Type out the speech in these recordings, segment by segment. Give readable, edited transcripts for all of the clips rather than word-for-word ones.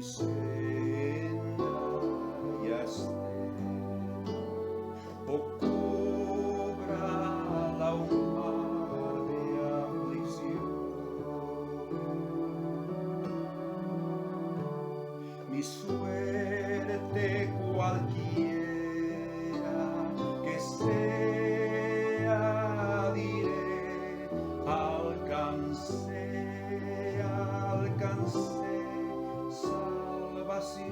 senda ya esté, o cubra la un mar de aflicción. Mi suerte cualquiera que sea, diré, alcancé salvación,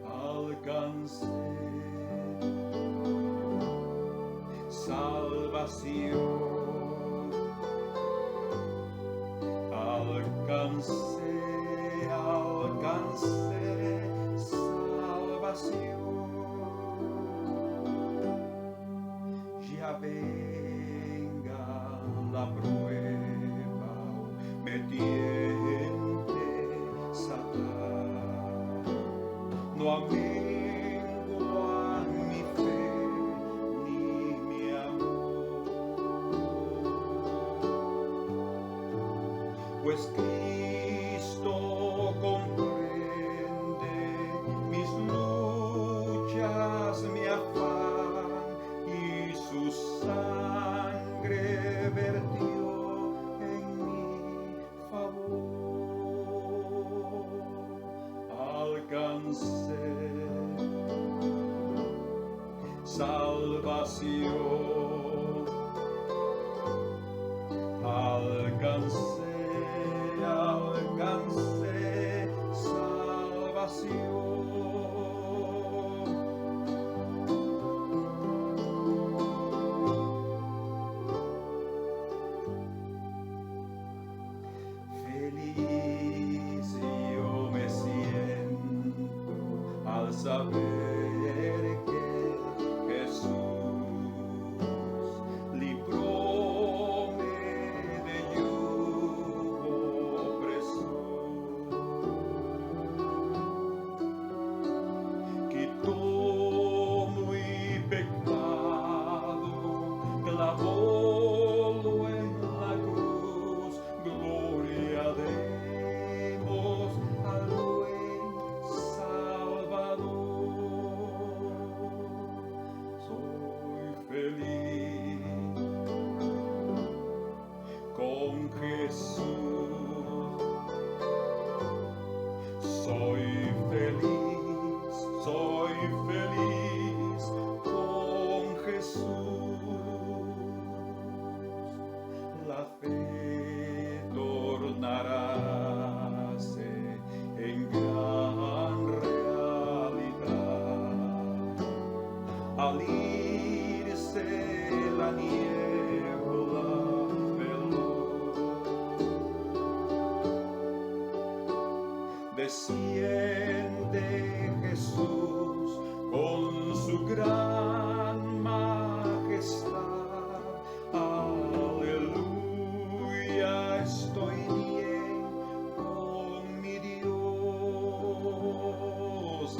alcancé salvación, alcancé salvación. Ya venga la prueba, me tiente Satán, no amengua mi fe ni mi amor, pues Cristo comprende mis luchas, mi afán, y su sangre vertió en mi favor. Alcancé salvación, alcancé salvación. Feliz yo me siento al saber que Jesús libróme de yugo opresor, quitó mi pecado, clavólo en la cruz. Gloria demos al buen Salvador. Soy feliz con Jesús, soy feliz con Jesús. La fe tornaráse en gran realidad al irse la niebla veloz. Desciende Jesús con su gran majestad. Aleluya, estoy bien con mi Dios.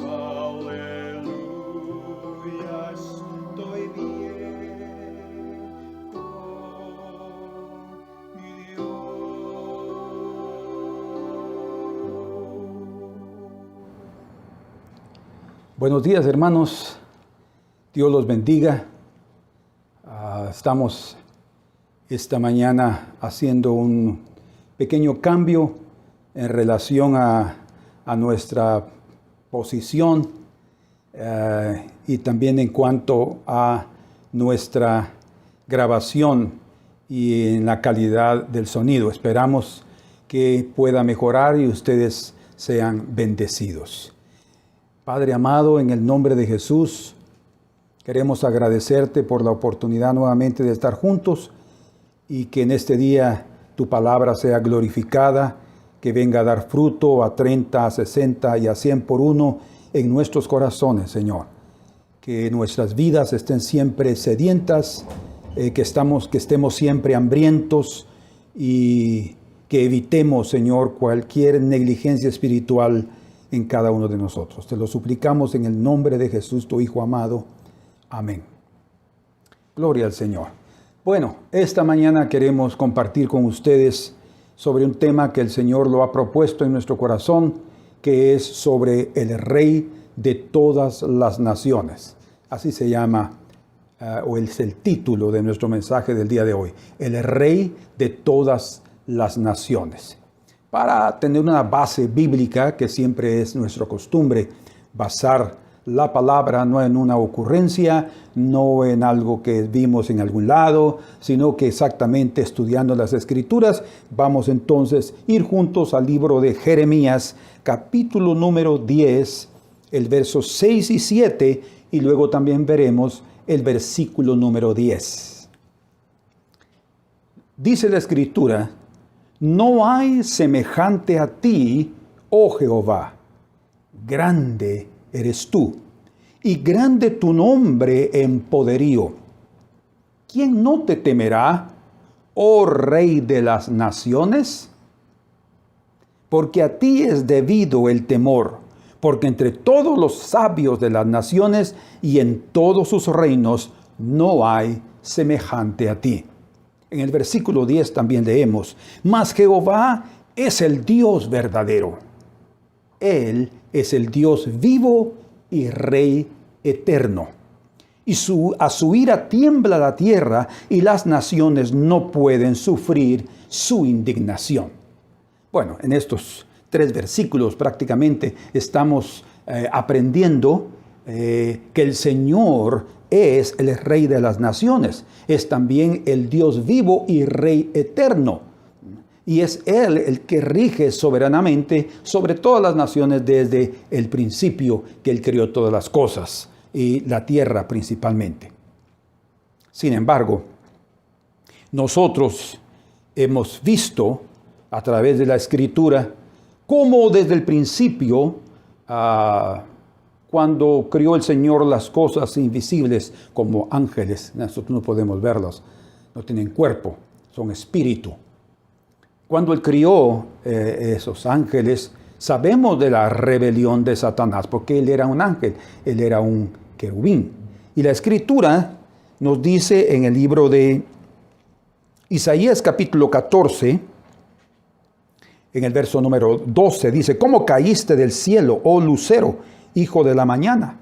Aleluya, estoy bien con mi Dios. Buenos días, hermanos. Dios los bendiga. Estamos esta mañana haciendo un pequeño cambio en relación a nuestra posición y también en cuanto a nuestra grabación y en la calidad del sonido. Esperamos que pueda mejorar y ustedes sean bendecidos. Padre amado, en el nombre de Jesús, queremos agradecerte por la oportunidad nuevamente de estar juntos y que en este día tu palabra sea glorificada, que venga a dar fruto a 30, a 60 y a 100 por uno en nuestros corazones, Señor. Que nuestras vidas estén siempre sedientas, que estemos siempre hambrientos y que evitemos, Señor, cualquier negligencia espiritual en cada uno de nosotros. Te lo suplicamos en el nombre de Jesús, tu Hijo amado. Amén. Gloria al Señor. Bueno, esta mañana queremos compartir con ustedes sobre un tema que el Señor lo ha propuesto en nuestro corazón, que es sobre el Rey de todas las naciones. Así se llama, o es el título de nuestro mensaje del día de hoy, el Rey de todas las naciones. Para tener una base bíblica, que siempre es nuestra costumbre, basar la palabra no en una ocurrencia, no en algo que vimos en algún lado, sino que exactamente estudiando las Escrituras, vamos entonces a ir juntos al libro de Jeremías, capítulo número 10, el verso 6 y 7, y luego también veremos el versículo número 10. Dice la Escritura: no hay semejante a ti, oh Jehová, grande eres tú, y grande tu nombre en poderío. ¿Quién no te temerá, oh Rey de las naciones? Porque a ti es debido el temor, porque entre todos los sabios de las naciones y en todos sus reinos no hay semejante a ti. En el versículo 10 también leemos: mas Jehová es el Dios verdadero. Él es el Dios vivo y Rey eterno. Y a su ira tiembla la tierra, y las naciones no pueden sufrir su indignación. Bueno, en estos 3 versículos prácticamente estamos aprendiendo que el Señor es el Rey de las naciones. Es también el Dios vivo y Rey eterno. Y es Él el que rige soberanamente sobre todas las naciones desde el principio que Él creó todas las cosas, y la tierra principalmente. Sin embargo, nosotros hemos visto a través de la Escritura cómo desde el principio, cuando creó el Señor las cosas invisibles como ángeles, nosotros no podemos verlos, no tienen cuerpo, son espíritu. Cuando Él crió esos ángeles, sabemos de la rebelión de Satanás, porque Él era un ángel, Él era un querubín. Y la Escritura nos dice en el libro de Isaías capítulo 14, en el verso número 12, dice: ¿cómo caíste del cielo, oh lucero, hijo de la mañana?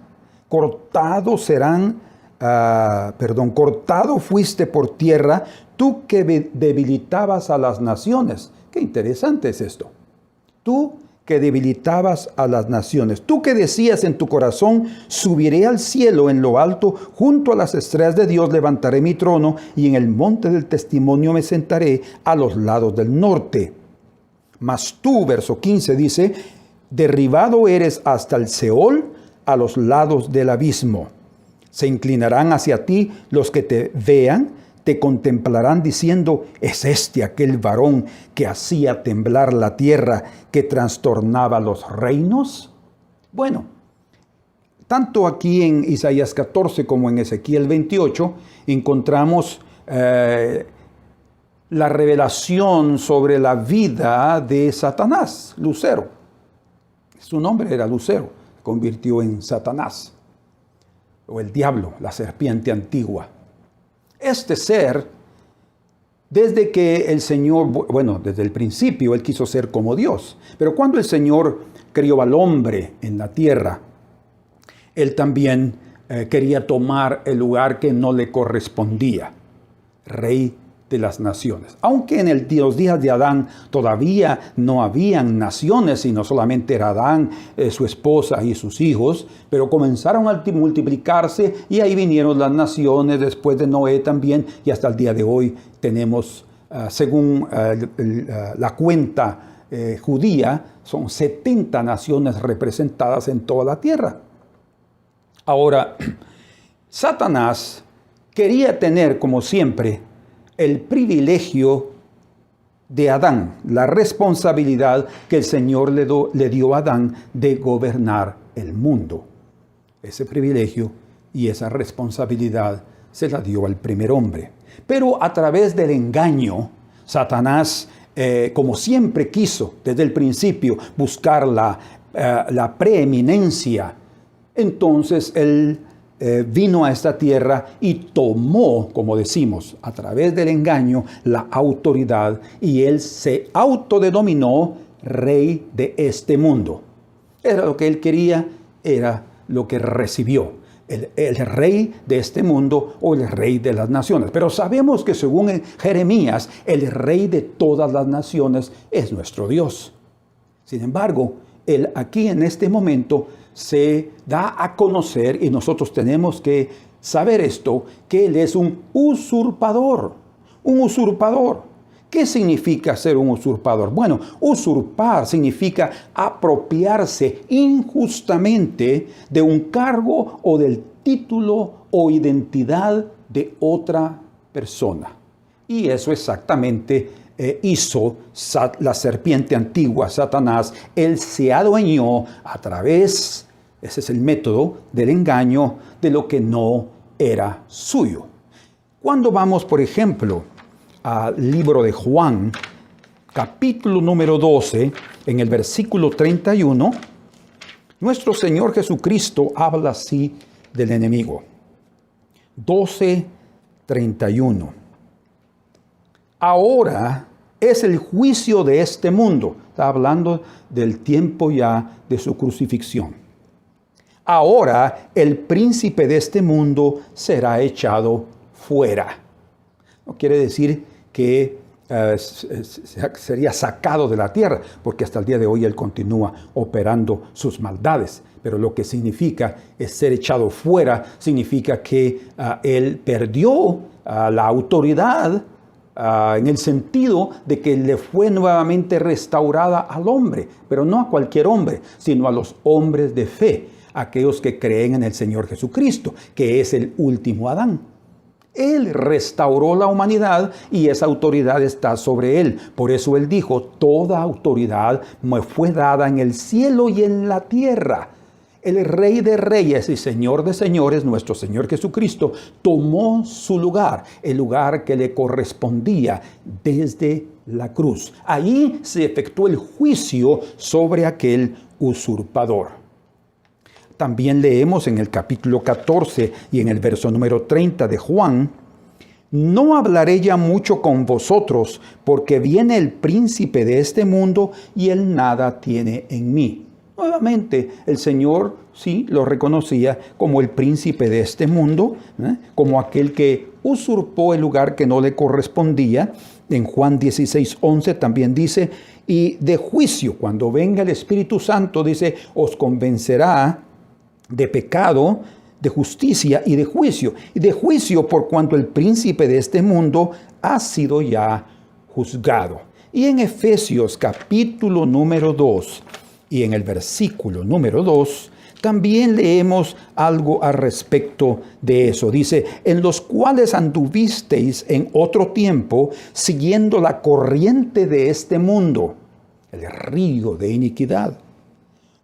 Cortado fuiste por tierra, tú que debilitabas a las naciones. Qué interesante es esto. Tú que debilitabas a las naciones. Tú que decías en tu corazón: subiré al cielo en lo alto, junto a las estrellas de Dios levantaré mi trono, y en el monte del testimonio me sentaré a los lados del norte. Mas tú, verso 15 dice: derribado eres hasta el Seol, a los lados del abismo. Se inclinarán hacia ti los que te vean, te contemplarán diciendo: ¿es este aquel varón que hacía temblar la tierra, que trastornaba los reinos? Bueno, tanto aquí en Isaías 14 como en Ezequiel 28 encontramos la revelación sobre la vida de Satanás, Lucero. Su nombre era Lucero, se convirtió en Satanás, o el diablo, la serpiente antigua. Este ser, desde que el Señor, desde el principio, Él quiso ser como Dios. Pero cuando el Señor crió al hombre en la tierra, Él también quería tomar el lugar que no le correspondía, Rey de las naciones. Aunque en los días de Adán todavía no habían naciones, sino solamente era Adán, su esposa y sus hijos, pero comenzaron a multiplicarse y ahí vinieron las naciones después de Noé también, y hasta el día de hoy tenemos, según la cuenta judía, son 70 naciones representadas en toda la tierra. Ahora, Satanás quería tener, como siempre, el privilegio de Adán, la responsabilidad que el Señor le dio a Adán de gobernar el mundo. Ese privilegio y esa responsabilidad se la dio al primer hombre. Pero a través del engaño, Satanás, como siempre quiso desde el principio, buscar la preeminencia, entonces él vino a esta tierra y tomó, como decimos, a través del engaño, la autoridad, y él se autodenominó rey de este mundo. Era lo que él quería, era lo que recibió. El rey de este mundo o el rey de las naciones. Pero sabemos que según Jeremías, el rey de todas las naciones es nuestro Dios. Sin embargo, él aquí en este momento se da a conocer, y nosotros tenemos que saber esto, que él es un usurpador. Un usurpador. ¿Qué significa ser un usurpador? Bueno, usurpar significa apropiarse injustamente de un cargo o del título o identidad de otra persona. Y eso exactamente hizo la serpiente antigua, Satanás. Él se adueñó a través, ese es el método del engaño, de lo que no era suyo. Cuando vamos, por ejemplo, al libro de Juan, capítulo número 12, en el versículo 31, nuestro Señor Jesucristo habla así del enemigo. 12:31. Ahora es el juicio de este mundo. Está hablando del tiempo ya de su crucifixión. Ahora el príncipe de este mundo será echado fuera. No quiere decir que sería sacado de la tierra, porque hasta el día de hoy él continúa operando sus maldades. Pero lo que significa es ser echado fuera, significa que él perdió la autoridad en el sentido de que le fue nuevamente restaurada al hombre, pero no a cualquier hombre, sino a los hombres de fe, aquellos que creen en el Señor Jesucristo, que es el último Adán. Él restauró la humanidad y esa autoridad está sobre él. Por eso él dijo, toda autoridad me fue dada en el cielo y en la tierra. El Rey de Reyes y Señor de Señores, nuestro Señor Jesucristo, tomó su lugar, el lugar que le correspondía desde la cruz. Ahí se efectuó el juicio sobre aquel usurpador. También leemos en el capítulo 14 y en el verso número 30 de Juan, no hablaré ya mucho con vosotros, porque viene el príncipe de este mundo y él nada tiene en mí. Nuevamente, el Señor sí lo reconocía como el príncipe de este mundo, como aquel que usurpó el lugar que no le correspondía. En Juan 16:11 también dice, y de juicio, cuando venga el Espíritu Santo, dice, os convencerá de pecado, de justicia y de juicio. Y de juicio por cuanto el príncipe de este mundo ha sido ya juzgado. Y en Efesios capítulo número 2 y en el versículo número 2 también leemos algo al respecto de eso. Dice, en los cuales anduvisteis en otro tiempo, siguiendo la corriente de este mundo, el río de iniquidad,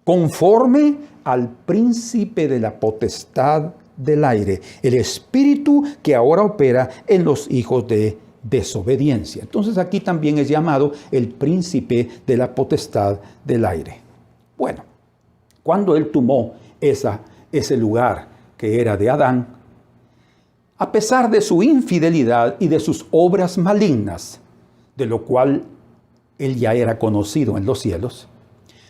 conforme al príncipe de la potestad del aire, el espíritu que ahora opera en los hijos de desobediencia. Entonces aquí también es llamado el príncipe de la potestad del aire. Bueno, cuando él tomó ese lugar que era de Adán, a pesar de su infidelidad y de sus obras malignas, de lo cual él ya era conocido en los cielos,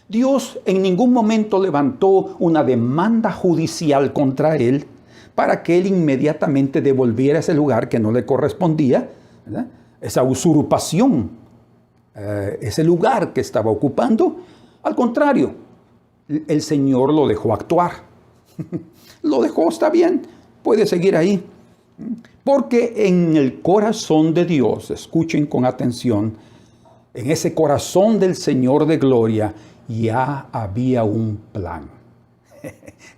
Dios en ningún momento levantó una demanda judicial contra él para que él inmediatamente devolviera ese lugar que no le correspondía, ¿verdad? Esa usurpación, ese lugar que estaba ocupando. Al contrario, el Señor lo dejó actuar. Lo dejó, está bien, puede seguir ahí. Porque en el corazón de Dios, escuchen con atención, en ese corazón del Señor de gloria, ya había un plan.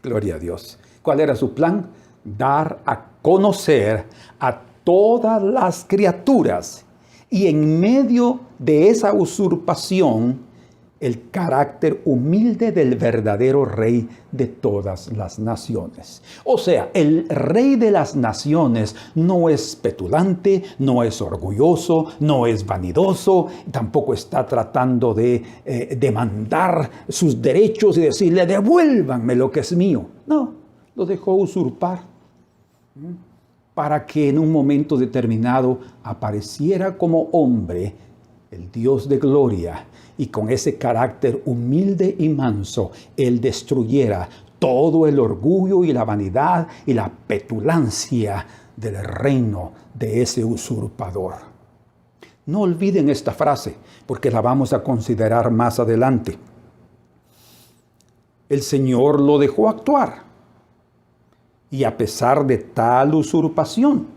Gloria a Dios. ¿Cuál era su plan? Dar a conocer a todas las criaturas y en medio de esa usurpación el carácter humilde del verdadero rey de todas las naciones. O sea, el rey de las naciones no es petulante, no es orgulloso, no es vanidoso, tampoco está tratando de demandar sus derechos y decirle, devuélvanme lo que es mío. No, lo dejó usurpar para que en un momento determinado apareciera como hombre el Dios de gloria, y con ese carácter humilde y manso, Él destruyera todo el orgullo y la vanidad y la petulancia del reino de ese usurpador. No olviden esta frase, porque la vamos a considerar más adelante. El Señor lo dejó actuar, y a pesar de tal usurpación,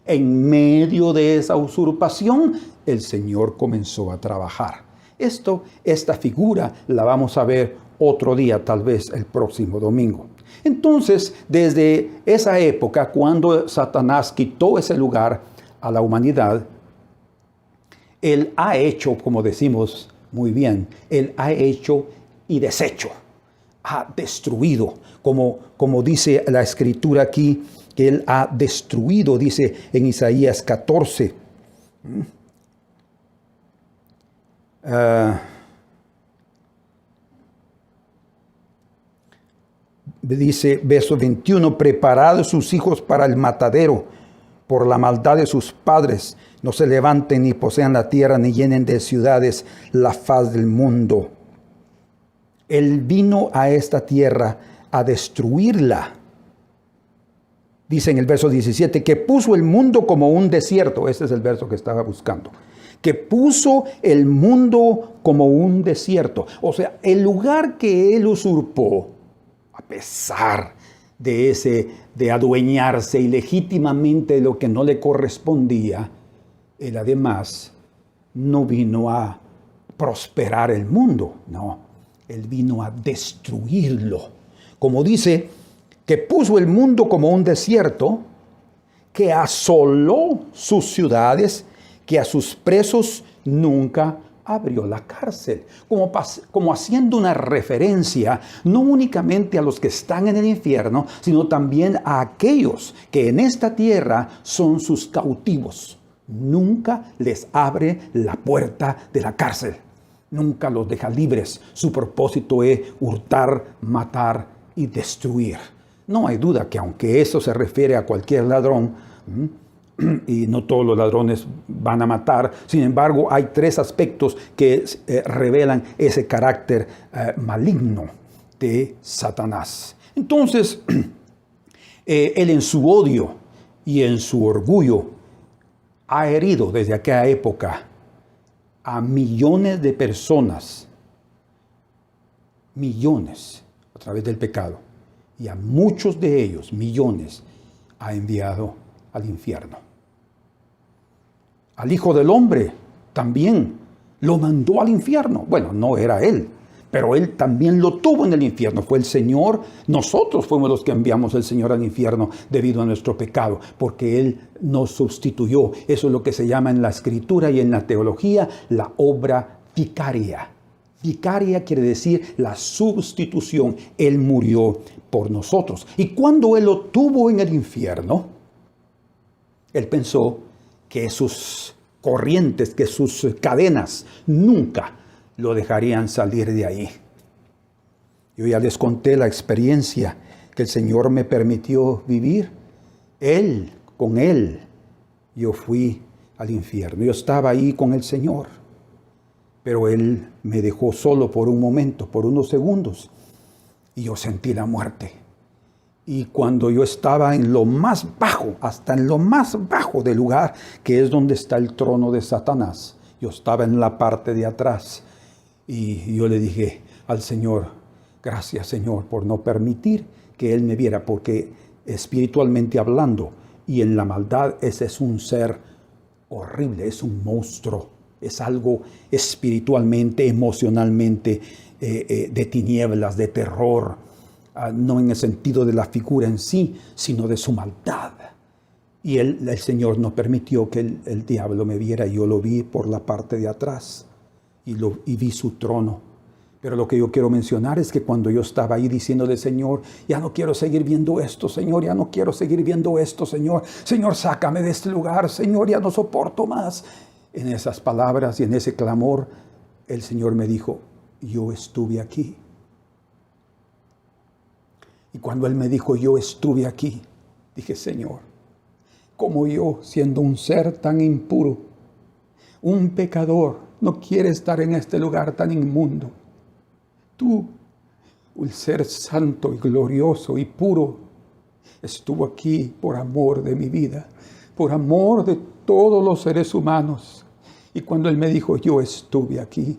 en medio de esa usurpación, el Señor comenzó a trabajar. Esta figura la vamos a ver otro día, tal vez el próximo domingo. Entonces, desde esa época, cuando Satanás quitó ese lugar a la humanidad, Él ha hecho, como decimos muy bien, Él ha hecho y deshecho, ha destruido, como dice la Escritura aquí, que Él ha destruido, dice en Isaías 14. Dice, verso 21, preparad sus hijos para el matadero, por la maldad de sus padres. No se levanten ni posean la tierra, ni llenen de ciudades la faz del mundo. Él vino a esta tierra a destruirla. Dice en el verso 17, que puso el mundo como un desierto. Ese es el verso que estaba buscando. Que puso el mundo como un desierto. O sea, el lugar que Él usurpó, a pesar de adueñarse ilegítimamente de lo que no le correspondía, Él además no vino a prosperar el mundo, no. Él vino a destruirlo. Como dice, que puso el mundo como un desierto, que asoló sus ciudades, que a sus presos nunca abrió la cárcel. Como haciendo una referencia no únicamente a los que están en el infierno, sino también a aquellos que en esta tierra son sus cautivos. Nunca les abre la puerta de la cárcel. Nunca los deja libres. Su propósito es hurtar, matar y destruir. No hay duda que aunque eso se refiere a cualquier ladrón, y no todos los ladrones van a matar, sin embargo hay tres aspectos que revelan ese carácter maligno de Satanás. Entonces, él en su odio y en su orgullo ha herido desde aquella época a millones de personas, millones, a través del pecado, y a muchos de ellos, millones, ha enviado al infierno. Al Hijo del Hombre también lo mandó al infierno. Bueno, no era Él, pero Él también lo tuvo en el infierno. Fue el Señor. Nosotros fuimos los que enviamos al Señor al infierno debido a nuestro pecado, porque Él nos sustituyó. Eso es lo que se llama en la Escritura y en la teología la obra vicaria. Vicaria quiere decir la sustitución. Él murió por nosotros. Y cuando Él lo tuvo en el infierno, Él pensó que sus corrientes, que sus cadenas nunca lo dejarían salir de ahí. Yo ya les conté la experiencia que el Señor me permitió vivir. Con Él, yo fui al infierno. Yo estaba ahí con el Señor, pero Él me dejó solo por un momento, por unos segundos, y yo sentí la muerte. Y cuando yo estaba en lo más bajo, hasta en lo más bajo del lugar, que es donde está el trono de Satanás, yo estaba en la parte de atrás. Y yo le dije al Señor, gracias Señor por no permitir que Él me viera, porque espiritualmente hablando y en la maldad ese es un ser horrible, es un monstruo, es algo espiritualmente, emocionalmente de tinieblas, de terror. No en el sentido de la figura en sí, sino de su maldad. Y el Señor no permitió que el diablo me viera. Yo lo vi por la parte de atrás y vi su trono. Pero lo que yo quiero mencionar es que cuando yo estaba ahí diciéndole, Señor, ya no quiero seguir viendo esto, Señor, ya no quiero seguir viendo esto, Señor. Señor, sácame de este lugar, Señor, ya no soporto más. En esas palabras y en ese clamor, el Señor me dijo, yo estuve aquí. Y cuando Él me dijo, yo estuve aquí, dije, Señor, ¿cómo yo, siendo un ser tan impuro, un pecador, no quiere estar en este lugar tan inmundo? Tú, un ser santo y glorioso y puro, estuvo aquí por amor de mi vida, por amor de todos los seres humanos. Y cuando Él me dijo, yo estuve aquí,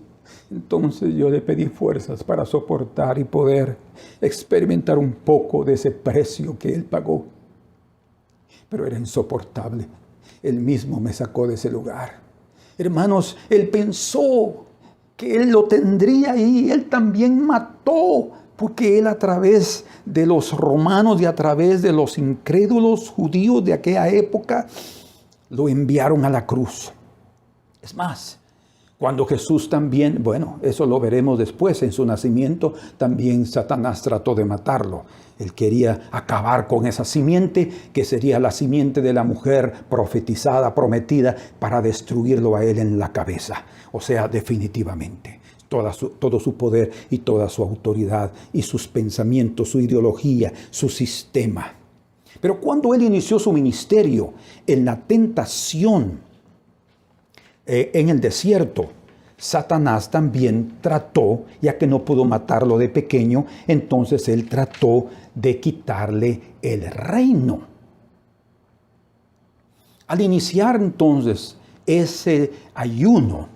entonces yo le pedí fuerzas para soportar y poder experimentar un poco de ese precio que Él pagó. Pero era insoportable. Él mismo me sacó de ese lugar. Hermanos, Él pensó que Él lo tendría ahí. Él también mató, porque Él, a través de los romanos y a través de los incrédulos judíos de aquella época, lo enviaron a la cruz. Es más, cuando Jesús también, bueno, eso lo veremos después, en su nacimiento, también Satanás trató de matarlo. Él quería acabar con esa simiente, que sería la simiente de la mujer profetizada, prometida, para destruirlo a él en la cabeza. O sea, definitivamente. Todo su poder y toda su autoridad y sus pensamientos, su ideología, su sistema. Pero cuando Él inició su ministerio en la tentación, en el desierto, Satanás también trató, ya que no pudo matarlo de pequeño, entonces Él trató de quitarle el reino. Al iniciar entonces ese ayuno,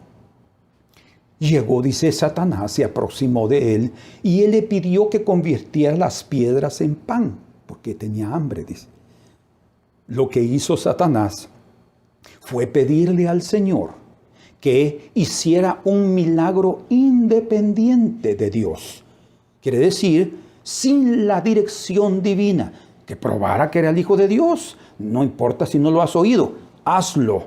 llegó, dice, Satanás, se aproximó de Él y Él le pidió que convirtiera las piedras en pan, porque tenía hambre, dice. Lo que hizo Satanás fue pedirle al Señor que hiciera un milagro independiente de Dios. Quiere decir, sin la dirección divina, que probara que era el Hijo de Dios. No importa si no lo has oído, hazlo.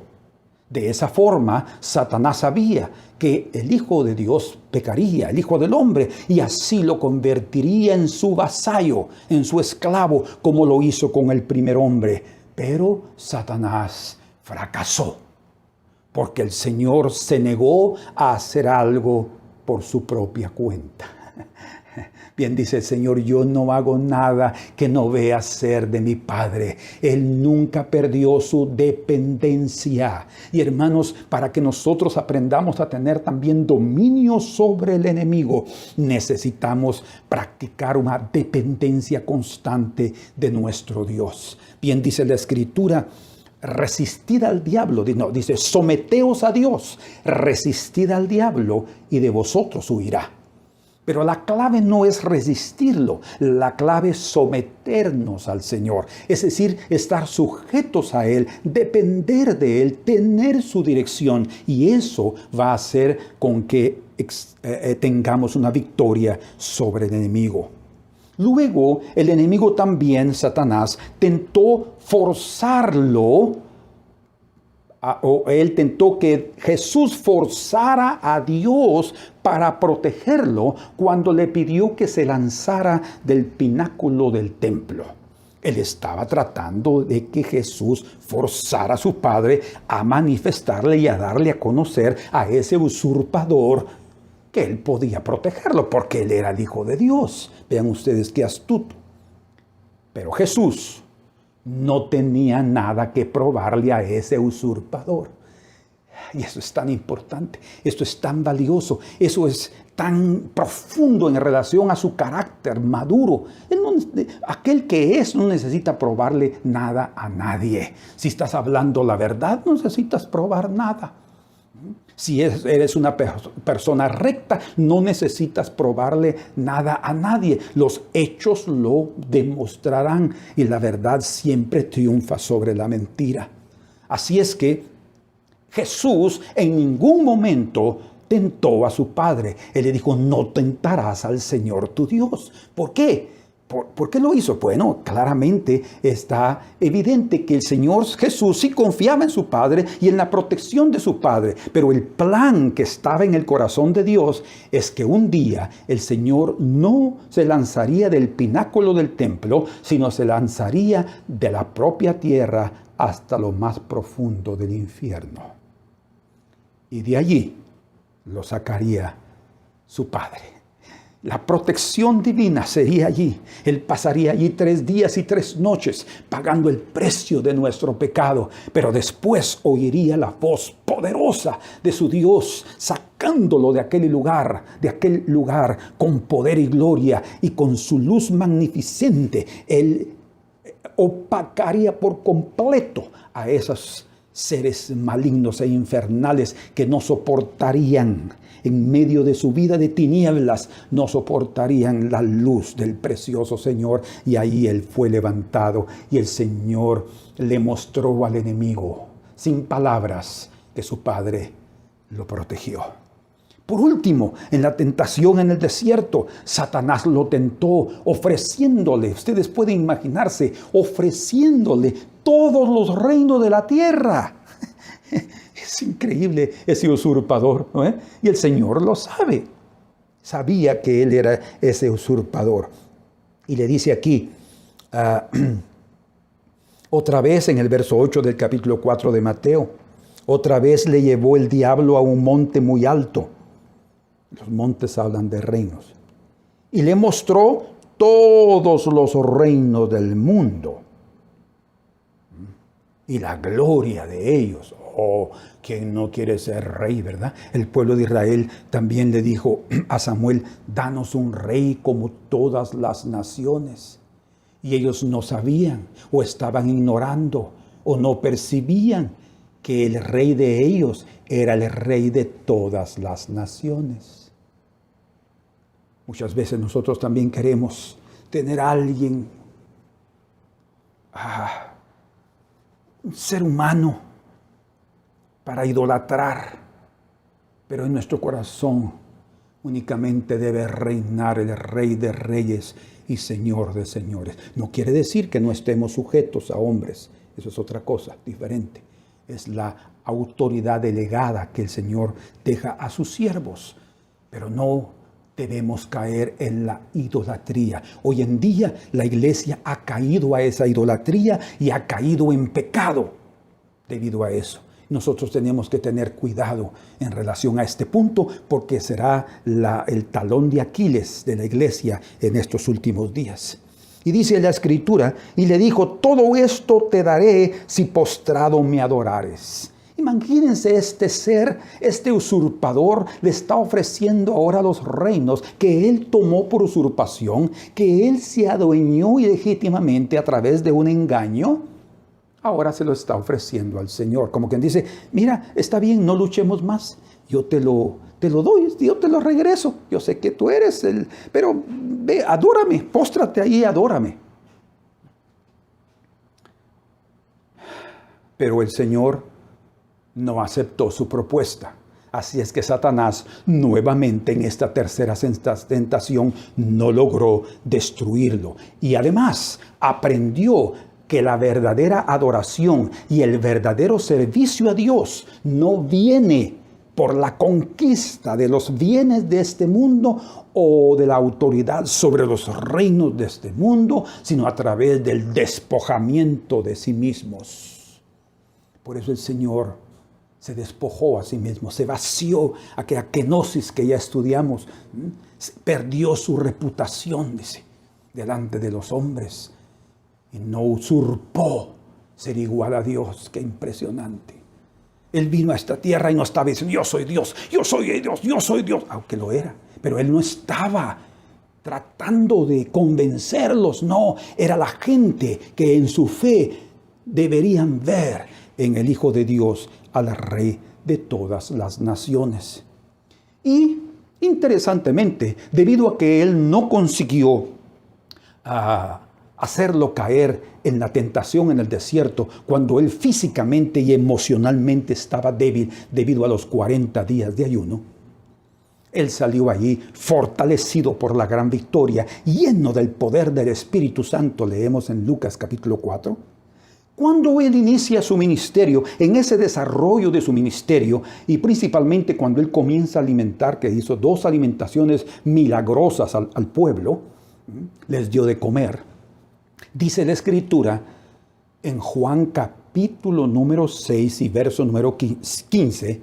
De esa forma, Satanás sabía que el Hijo de Dios pecaría, el Hijo del Hombre, y así lo convertiría en su vasallo, en su esclavo, como lo hizo con el primer hombre. Pero Satanás fracasó, porque el Señor se negó a hacer algo por su propia cuenta. Bien dice el Señor, yo no hago nada que no vea ser de mi Padre. Él nunca perdió su dependencia. Y hermanos, para que nosotros aprendamos a tener también dominio sobre el enemigo, necesitamos practicar una dependencia constante de nuestro Dios. Bien dice la Escritura, resistid al diablo. No, dice, someteos a Dios, resistid al diablo y de vosotros huirá. Pero la clave no es resistirlo, la clave es someternos al Señor. Es decir, estar sujetos a Él, depender de Él, tener su dirección. Y eso va a hacer con que tengamos una victoria sobre el enemigo. Luego, el enemigo también, Satanás, tentó forzarlo, o él tentó que Jesús forzara a Dios para protegerlo cuando le pidió que se lanzara del pináculo del templo. Él estaba tratando de que Jesús forzara a su Padre a manifestarle y a darle a conocer a ese usurpador que él podía protegerlo, porque él era el Hijo de Dios. Vean ustedes qué astuto. Pero Jesús no tenía nada que probarle a ese usurpador. Y eso es tan importante, esto es tan valioso, eso es tan profundo en relación a su carácter maduro. Aquel que es no necesita probarle nada a nadie. Si estás hablando la verdad, no necesitas probar nada. Si eres una persona recta, no necesitas probarle nada a nadie. Los hechos lo demostrarán y la verdad siempre triunfa sobre la mentira. Así es que Jesús en ningún momento tentó a su Padre. Él le dijo, no tentarás al Señor tu Dios. ¿Por qué? ¿Por qué lo hizo? Bueno, claramente está evidente que el Señor Jesús sí confiaba en su Padre y en la protección de su Padre. Pero el plan que estaba en el corazón de Dios es que un día el Señor no se lanzaría del pináculo del templo, sino se lanzaría de la propia tierra hasta lo más profundo del infierno. Y de allí lo sacaría su Padre. La protección divina sería allí. Él pasaría allí 3 días y 3 noches pagando el precio de nuestro pecado. Pero después oiría la voz poderosa de su Dios sacándolo de aquel lugar con poder y gloria y con su luz magnificente. Él opacaría por completo a esos seres malignos e infernales que no soportarían. En medio de su vida de tinieblas, no soportarían la luz del precioso Señor. Y ahí Él fue levantado y el Señor le mostró al enemigo, sin palabras, que su Padre lo protegió. Por último, en la tentación en el desierto, Satanás lo tentó ofreciéndole, ustedes pueden imaginarse, ofreciéndole todos los reinos de la tierra. Es increíble ese usurpador, ¿no? Y el Señor lo sabe. Sabía que él era ese usurpador. Y le dice aquí, otra vez en el verso 8 del capítulo 4 de Mateo, otra vez le llevó el diablo a un monte muy alto. Los montes hablan de reinos. Y le mostró todos los reinos del mundo y la gloria de ellos. Oh, ¿quién no quiere ser rey, verdad? El pueblo de Israel también le dijo a Samuel, danos un rey como todas las naciones. Y ellos no sabían, o estaban ignorando, o no percibían que el rey de ellos era el rey de todas las naciones. Muchas veces nosotros también queremos tener a alguien, un ser humano, para idolatrar, pero en nuestro corazón únicamente debe reinar el Rey de Reyes y Señor de Señores. No quiere decir que no estemos sujetos a hombres, eso es otra cosa diferente. Es la autoridad delegada que el Señor deja a sus siervos, pero no debemos caer en la idolatría. Hoy en día la iglesia ha caído a esa idolatría y ha caído en pecado debido a eso. Nosotros tenemos que tener cuidado en relación a este punto porque será el talón de Aquiles de la iglesia en estos últimos días. Y dice la Escritura, y le dijo, todo esto te daré si postrado me adorares. Imagínense este ser, este usurpador, le está ofreciendo ahora los reinos que él tomó por usurpación, que él se adueñó ilegítimamente a través de un engaño. Ahora se lo está ofreciendo al Señor. Como quien dice, mira, está bien, no luchemos más. Yo te lo doy, yo te lo regreso. Yo sé que tú eres pero ve, adórame, póstrate ahí y adórame. Pero el Señor no aceptó su propuesta. Así es que Satanás nuevamente en esta tercera tentación no logró destruirlo. Y además aprendió que la verdadera adoración y el verdadero servicio a Dios no viene por la conquista de los bienes de este mundo o de la autoridad sobre los reinos de este mundo, sino a través del despojamiento de sí mismos. Por eso el Señor se despojó a sí mismo, se vació, aquella kenosis que ya estudiamos, perdió su reputación, dice, delante de los hombres. Y no usurpó ser igual a Dios. ¡Qué impresionante! Él vino a esta tierra y no estaba diciendo, yo soy Dios, yo soy Dios, yo soy Dios. Aunque lo era. Pero él no estaba tratando de convencerlos. No, era la gente que en su fe deberían ver en el Hijo de Dios al Rey de todas las naciones. Y interesantemente, debido a que él no consiguió hacerlo caer en la tentación en el desierto, cuando él físicamente y emocionalmente estaba débil debido a los 40 días de ayuno, él salió allí fortalecido por la gran victoria, lleno del poder del Espíritu Santo. Leemos en Lucas capítulo 4. Cuando él inicia su ministerio, en ese desarrollo de su ministerio, y principalmente cuando él comienza a alimentar, que hizo 2 alimentaciones milagrosas al pueblo, les dio de comer. Dice la Escritura en Juan capítulo número 6 y verso número 15.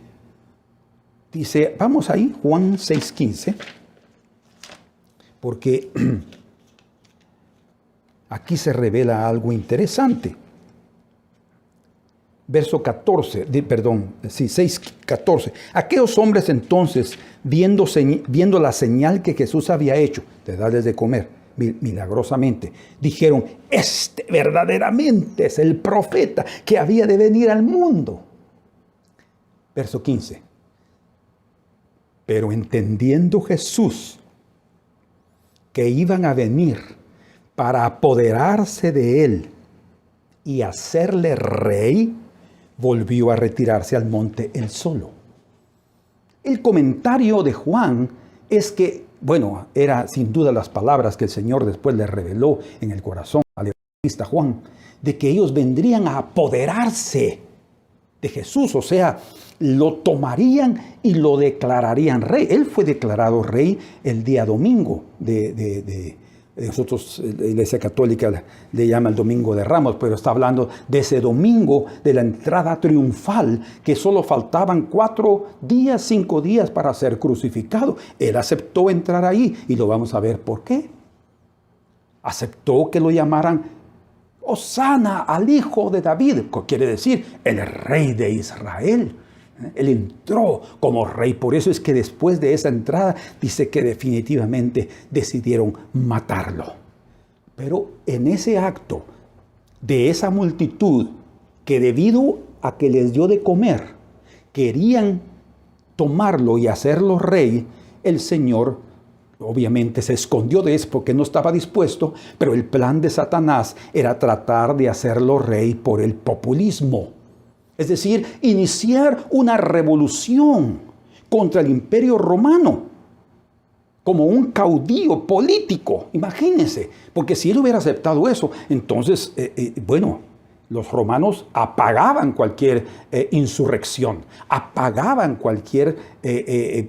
Dice, vamos ahí, Juan 6:15. porque aquí se revela algo interesante. Verso 14, 6:14. Aquellos hombres entonces, viendo la señal que Jesús había hecho, de darles de comer milagrosamente, dijeron, este verdaderamente es el profeta que había de venir al mundo. Verso 15. Pero entendiendo Jesús que iban a venir para apoderarse de él y hacerle rey, volvió a retirarse al monte él solo. El comentario de Juan es que, bueno, era sin duda las palabras que el Señor después le reveló en el corazón al evangelista Juan, de que ellos vendrían a apoderarse de Jesús, o sea, lo tomarían y lo declararían rey. Él fue declarado rey el día domingo de nosotros, la Iglesia Católica le llama el Domingo de Ramos, pero está hablando de ese domingo de la entrada triunfal, que solo faltaban 5 días para ser crucificado. Él aceptó entrar ahí y lo vamos a ver por qué. Aceptó que lo llamaran Hosana al Hijo de David, que quiere decir el Rey de Israel. Él entró como rey, por eso es que después de esa entrada dice que definitivamente decidieron matarlo. Pero en ese acto de esa multitud que debido a que les dio de comer, querían tomarlo y hacerlo rey, el Señor obviamente se escondió de eso porque no estaba dispuesto, pero el plan de Satanás era tratar de hacerlo rey por el populismo. Es decir, iniciar una revolución contra el Imperio Romano como un caudillo político. Imagínense, porque si él hubiera aceptado eso, entonces, los romanos apagaban cualquier insurrección, apagaban cualquier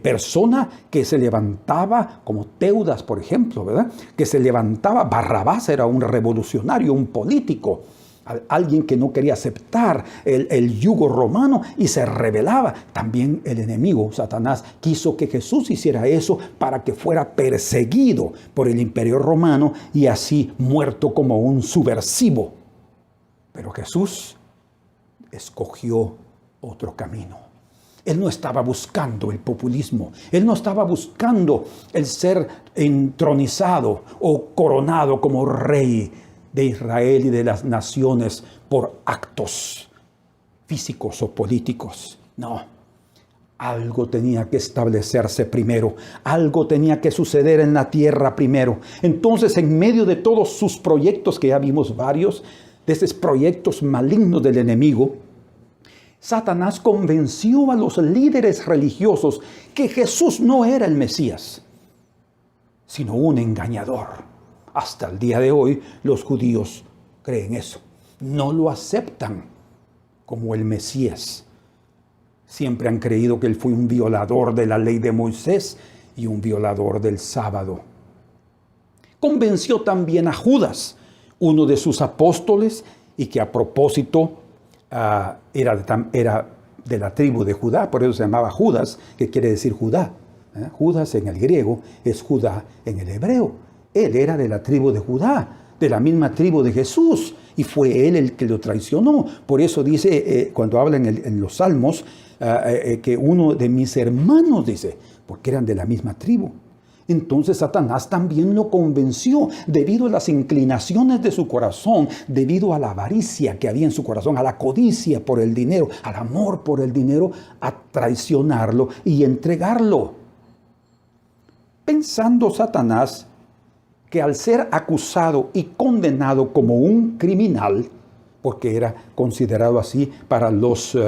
persona que se levantaba, como Teudas, por ejemplo, ¿verdad? Que se levantaba. Barrabás era un revolucionario, un político. Alguien que no quería aceptar el yugo romano y se rebelaba. También el enemigo, Satanás, quiso que Jesús hiciera eso para que fuera perseguido por el imperio romano y así muerto como un subversivo. Pero Jesús escogió otro camino. Él no estaba buscando el populismo. Él no estaba buscando el ser entronizado o coronado como rey de Israel y de las naciones por actos físicos o políticos. No, algo tenía que establecerse primero, algo tenía que suceder en la tierra primero. Entonces, en medio de todos sus proyectos, que ya vimos varios, de esos proyectos malignos del enemigo, Satanás convenció a los líderes religiosos que Jesús no era el Mesías, sino un engañador. Hasta el día de hoy los judíos creen eso. No lo aceptan como el Mesías. Siempre han creído que él fue un violador de la ley de Moisés y un violador del sábado. Convenció también a Judas, uno de sus apóstoles, y que a propósito era de la tribu de Judá, por eso se llamaba Judas, que quiere decir Judá. Judas en el griego es Judá en el hebreo. Él era de la tribu de Judá, de la misma tribu de Jesús, y fue él el que lo traicionó. Por eso dice, cuando habla en los Salmos, que uno de mis hermanos, dice, porque eran de la misma tribu. Entonces Satanás también lo convenció, debido a las inclinaciones de su corazón, debido a la avaricia que había en su corazón, a la codicia por el dinero, al amor por el dinero, a traicionarlo y entregarlo. Pensando Satanás que al ser acusado y condenado como un criminal, porque era considerado así para los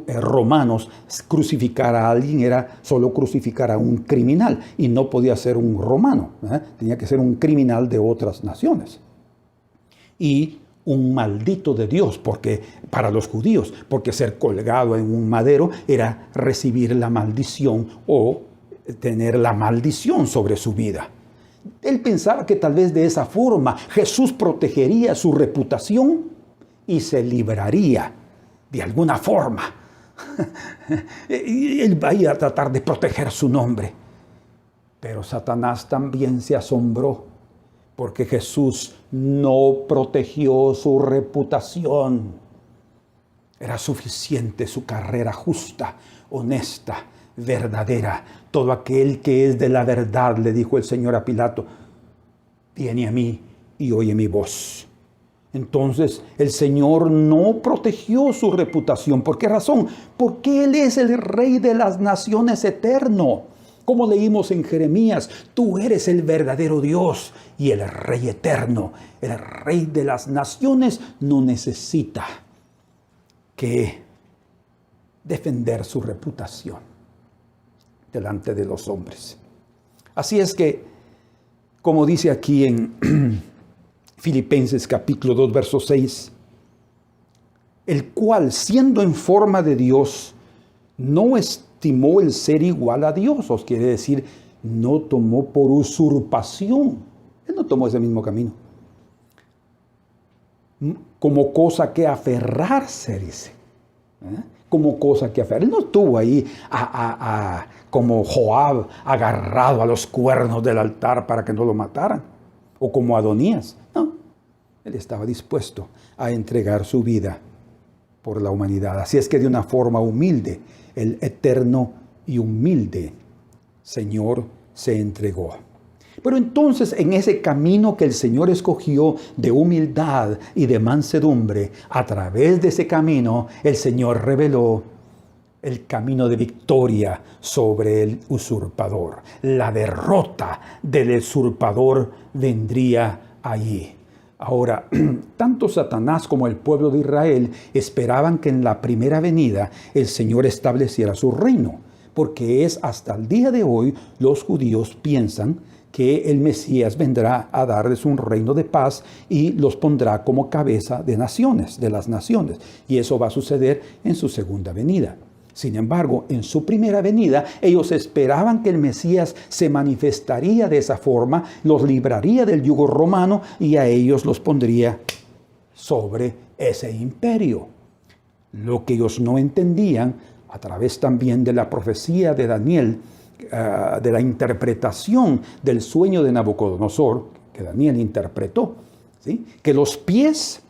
romanos, crucificar a alguien era solo crucificar a un criminal y no podía ser un romano, tenía que ser un criminal de otras naciones. Y un maldito de Dios, porque para los judíos, porque ser colgado en un madero era recibir la maldición o tener la maldición sobre su vida. Él pensaba que tal vez de esa forma Jesús protegería su reputación y se libraría de alguna forma. Él va a ir a tratar de proteger su nombre. Pero Satanás también se asombró porque Jesús no protegió su reputación. Era suficiente su carrera justa, honesta, verdadera. Todo aquel que es de la verdad, le dijo el Señor a Pilato, viene a mí y oye mi voz. Entonces el Señor no protegió su reputación. ¿Por qué razón? Porque Él es el Rey de las naciones eterno. Como leímos en Jeremías, tú eres el verdadero Dios y el Rey eterno. El Rey de las naciones no necesita que defender su reputación delante de los hombres. Así es que, como dice aquí en Filipenses capítulo 2, verso 6, el cual, siendo en forma de Dios, no estimó el ser igual a Dios, os quiere decir, no tomó por usurpación. Él no tomó ese mismo camino. Como cosa que aferrarse, dice. Como cosa que aferrarse. Él no estuvo ahí como Joab, agarrado a los cuernos del altar para que no lo mataran. O como Adonías. No. Él estaba dispuesto a entregar su vida por la humanidad. Así es que de una forma humilde, el eterno y humilde Señor se entregó. Pero entonces en ese camino que el Señor escogió de humildad y de mansedumbre, a través de ese camino el Señor reveló el camino de victoria sobre el usurpador. La derrota del usurpador vendría allí. Ahora, tanto Satanás como el pueblo de Israel esperaban que en la primera venida el Señor estableciera su reino, porque es hasta el día de hoy los judíos piensan que el Mesías vendrá a darles un reino de paz y los pondrá como cabeza de naciones, de las naciones. Y eso va a suceder en su segunda venida. Sin embargo, en su primera venida, ellos esperaban que el Mesías se manifestaría de esa forma, los libraría del yugo romano y a ellos los pondría sobre ese imperio. Lo que ellos no entendían, a través también de la profecía de Daniel, de la interpretación del sueño de Nabucodonosor, que Daniel interpretó, ¿sí?, que los pies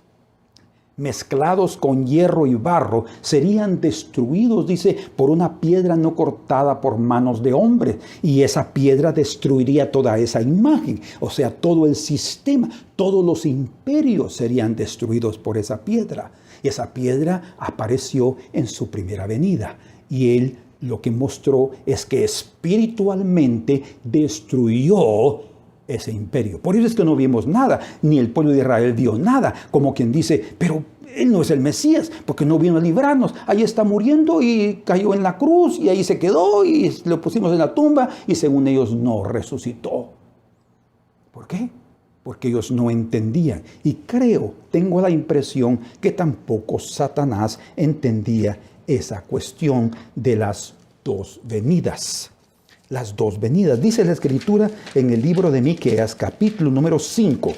mezclados con hierro y barro serían destruidos, dice, por una piedra no cortada por manos de hombres, y esa piedra destruiría toda esa imagen, o sea, todo el sistema, todos los imperios serían destruidos por esa piedra. Y esa piedra apareció en su primera venida, y él lo que mostró es que espiritualmente destruyó ese imperio. Por eso es que no vimos nada, ni el pueblo de Israel vio nada, como quien dice, pero él no es el Mesías, porque no vino a librarnos. Ahí está muriendo y cayó en la cruz y ahí se quedó y lo pusimos en la tumba y según ellos no resucitó. ¿Por qué? Porque ellos no entendían. Y tengo la impresión que tampoco Satanás entendía esa cuestión de las dos venidas. Las dos venidas. Dice la Escritura en el libro de Miqueas, capítulo número 5,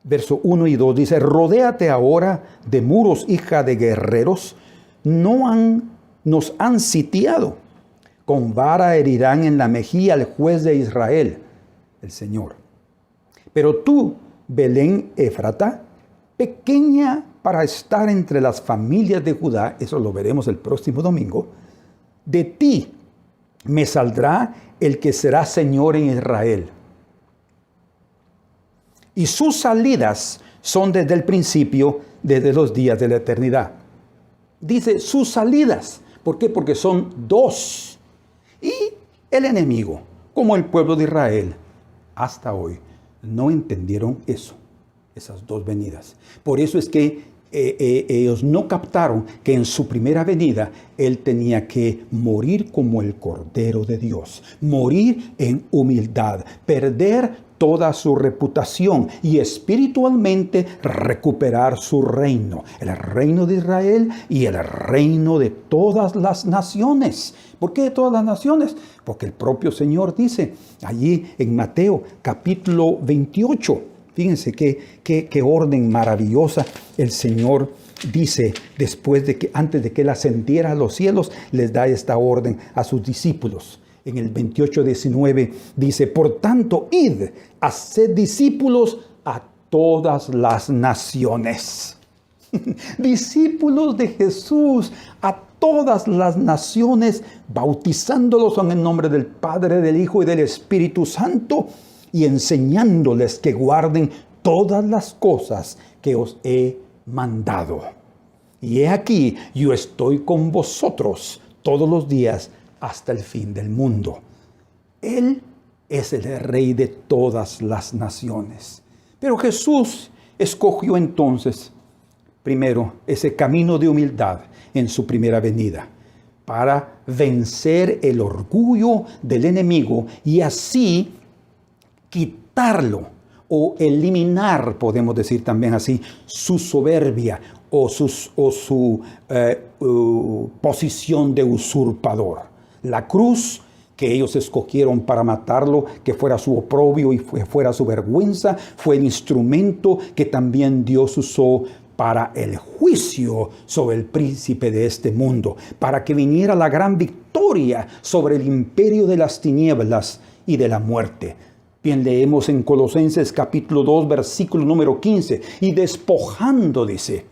verso 1 y 2, dice: rodéate ahora de muros, hija de guerreros, nos han sitiado. Con vara herirán en la mejilla al juez de Israel, el Señor. Pero tú, Belén Éfrata, pequeña para estar entre las familias de Judá, eso lo veremos el próximo domingo, de ti me saldrá el que será Señor en Israel. Y sus salidas son desde el principio, desde los días de la eternidad. Dice sus salidas. ¿Por qué? Porque son dos. Y el enemigo, como el pueblo de Israel, hasta hoy no entendieron eso, esas dos venidas. Por eso es que ellos no captaron que en su primera venida Él tenía que morir como el Cordero de Dios, morir en humildad, perder toda su reputación y espiritualmente recuperar su reino, el reino de Israel y el reino de todas las naciones. ¿Por qué de todas las naciones? Porque el propio Señor dice allí en Mateo capítulo 28, fíjense qué orden maravillosa el Señor dice, antes de que Él ascendiera a los cielos, les da esta orden a sus discípulos. En el 28:19 dice, por tanto, id, haced discípulos a todas las naciones. Discípulos de Jesús a todas las naciones, bautizándolos en el nombre del Padre, del Hijo y del Espíritu Santo, y enseñándoles que guarden todas las cosas que os he mandado. Y he aquí, yo estoy con vosotros todos los días hasta el fin del mundo. Él es el Rey de todas las naciones. Pero Jesús escogió entonces, primero, ese camino de humildad en su primera venida, para vencer el orgullo del enemigo y así quitarlo o eliminar, podemos decir también así, su soberbia o su posición de usurpador. La cruz que ellos escogieron para matarlo, que fuera su oprobio y fuera su vergüenza, fue el instrumento que también Dios usó para el juicio sobre el príncipe de este mundo, para que viniera la gran victoria sobre el imperio de las tinieblas y de la muerte. Bien, leemos en Colosenses capítulo 2, versículo número 15, y despojando, dice,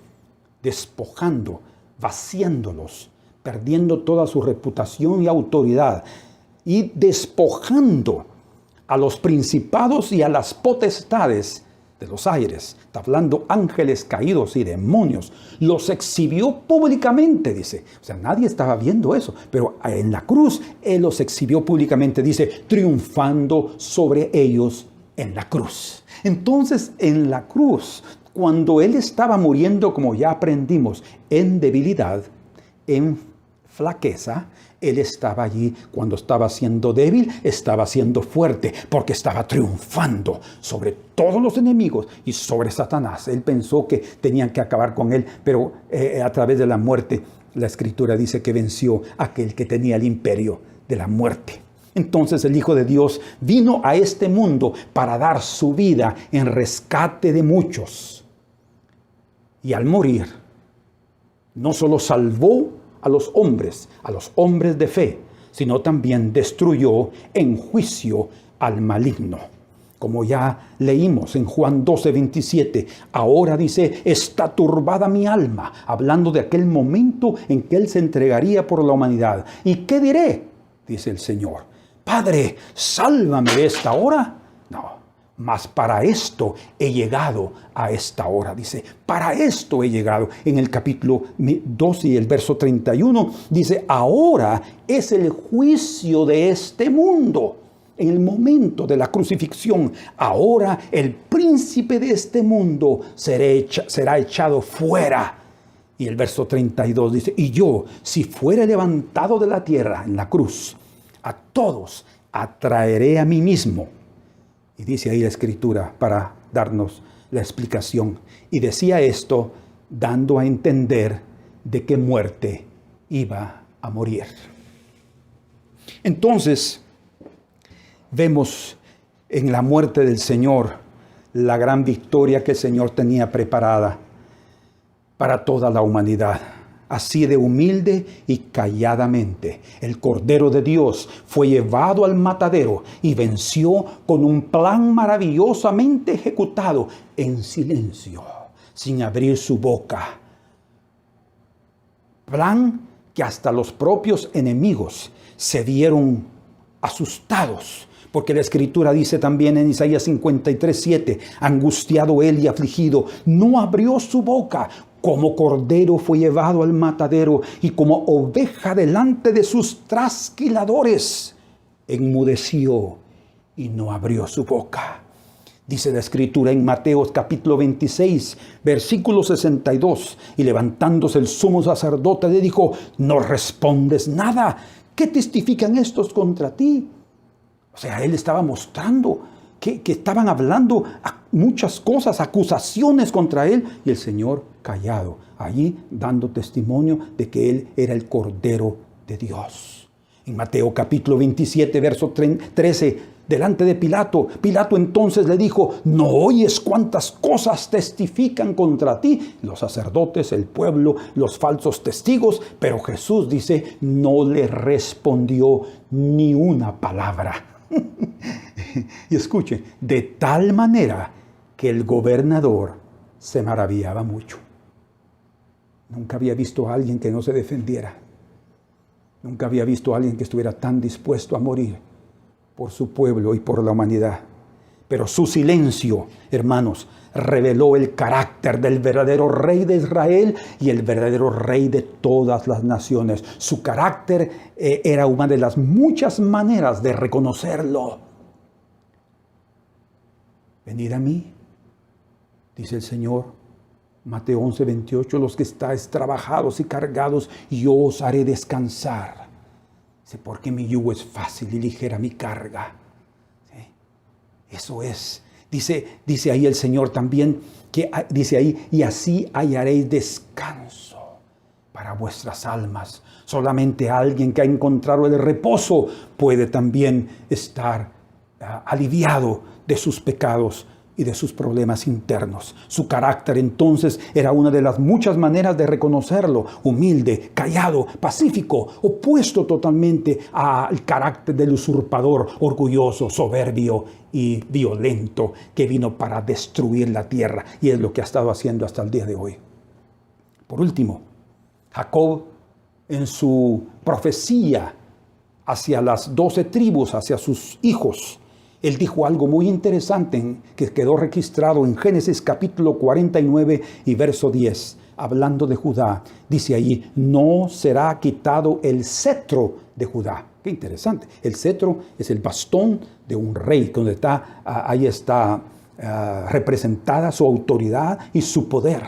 despojando, vaciándolos, perdiendo toda su reputación y autoridad, y despojando a los principados y a las potestades de los aires. Está hablando ángeles caídos y demonios. Los exhibió públicamente, dice. O sea, nadie estaba viendo eso. Pero en la cruz, Él los exhibió públicamente, dice, triunfando sobre ellos en la cruz. Entonces, en la cruz, cuando Él estaba muriendo, como ya aprendimos, en debilidad, en flaqueza, Él estaba allí. Cuando estaba siendo débil, estaba siendo fuerte, porque estaba triunfando sobre todos los enemigos y sobre Satanás. Él pensó que tenían que acabar con Él, pero a través de la muerte, la Escritura dice que venció a aquel que tenía el imperio de la muerte. Entonces el Hijo de Dios vino a este mundo para dar su vida en rescate de muchos. Y al morir, no solo salvó a los hombres de fe, sino también destruyó en juicio al maligno. Como ya leímos en Juan 12:27, ahora dice, está turbada mi alma, hablando de aquel momento en que Él se entregaría por la humanidad. ¿Y qué diré? Dice el Señor. Padre, sálvame de esta hora. No. Mas para esto he llegado a esta hora, dice. Para esto he llegado. En el capítulo 12 y el verso 31 dice, ahora es el juicio de este mundo. En el momento de la crucifixión, ahora el príncipe de este mundo será echado fuera. Y el verso 32 dice, y yo, si fuere levantado de la tierra en la cruz, a todos atraeré a mí mismo. Y dice ahí la Escritura para darnos la explicación. Y decía esto dando a entender de qué muerte iba a morir. Entonces, vemos en la muerte del Señor la gran victoria que el Señor tenía preparada para toda la humanidad. Así de humilde y calladamente, el Cordero de Dios fue llevado al matadero y venció con un plan maravillosamente ejecutado en silencio, sin abrir su boca. Plan que hasta los propios enemigos se vieron asustados. Porque la Escritura dice también en Isaías 53:7, angustiado él y afligido, no abrió su boca. Como cordero fue llevado al matadero y como oveja delante de sus trasquiladores, enmudeció y no abrió su boca. Dice la Escritura en Mateo capítulo 26, versículo 62, y levantándose el sumo sacerdote le dijo, ¿no respondes nada? ¿Qué testifican estos contra ti? O sea, él estaba mostrando que estaban hablando muchas cosas, acusaciones contra él, y el Señor callado, allí dando testimonio de que él era el Cordero de Dios. En Mateo capítulo 27, verso 13, delante de Pilato. Pilato entonces le dijo: ¿no oyes cuántas cosas testifican contra ti los sacerdotes, el pueblo, los falsos testigos? Pero Jesús, dice, no le respondió ni una palabra. Y escuchen, de tal manera que el gobernador se maravillaba mucho. Nunca había visto a alguien que no se defendiera. Nunca había visto a alguien que estuviera tan dispuesto a morir por su pueblo y por la humanidad. Pero su silencio, hermanos, reveló el carácter del verdadero rey de Israel y el verdadero rey de todas las naciones. Su carácter era una de las muchas maneras de reconocerlo. Venid a mí, dice el Señor, Mateo 11:28, los que estáis trabajados y cargados, yo os haré descansar. Dice, porque mi yugo es fácil y ligera mi carga. ¿Sí? Eso es. Dice ahí el Señor también, dice ahí, y así hallaréis descanso para vuestras almas. Solamente alguien que ha encontrado el reposo puede también estar aliviado de sus pecados y de sus problemas internos. Su carácter entonces era una de las muchas maneras de reconocerlo: humilde, callado, pacífico, opuesto totalmente al carácter del usurpador, orgulloso, soberbio y violento que vino para destruir la tierra, y es lo que ha estado haciendo hasta el día de hoy. Por último, Jacob, en su profecía hacia las 12 tribus, hacia sus hijos, él dijo algo muy interesante que quedó registrado en Génesis capítulo 49 y verso 10. Hablando de Judá, dice allí: no será quitado el cetro de Judá. Qué interesante. El cetro es el bastón de un rey, donde ahí está representada su autoridad y su poder.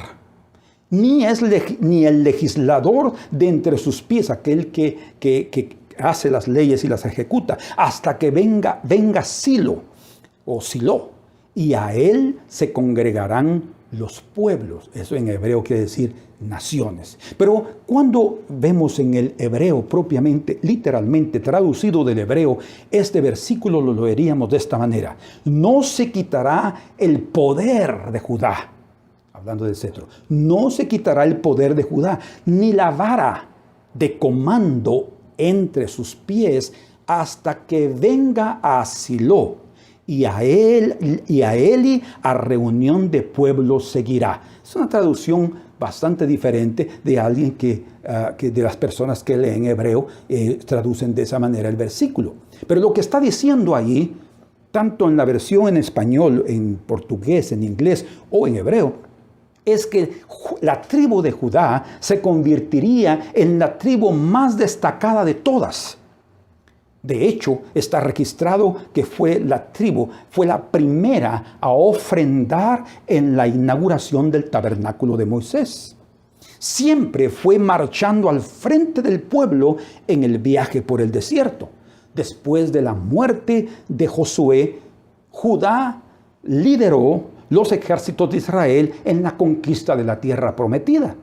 Ni el legislador de entre sus pies, aquel que hace las leyes y las ejecuta, hasta que venga Silo o Silo, y a él se congregarán los pueblos. Eso en hebreo quiere decir naciones. Pero cuando vemos en el hebreo propiamente, literalmente traducido del hebreo, este versículo lo leeríamos de esta manera: no se quitará el poder de Judá. Hablando del cetro, no se quitará el poder de Judá, ni la vara de comando entre sus pies, hasta que venga a Silo, y a Eli a reunión de pueblos seguirá. Es una traducción bastante diferente de alguien que de las personas que leen hebreo traducen de esa manera el versículo. Pero lo que está diciendo ahí, tanto en la versión en español, en portugués, en inglés o en hebreo, es que la tribu de Judá se convertiría en la tribu más destacada de todas. De hecho, está registrado que fue la primera a ofrendar en la inauguración del tabernáculo de Moisés. Siempre fue marchando al frente del pueblo en el viaje por el desierto. Después de la muerte de Josué, Judá lideró los ejércitos de Israel en la conquista de la tierra prometida.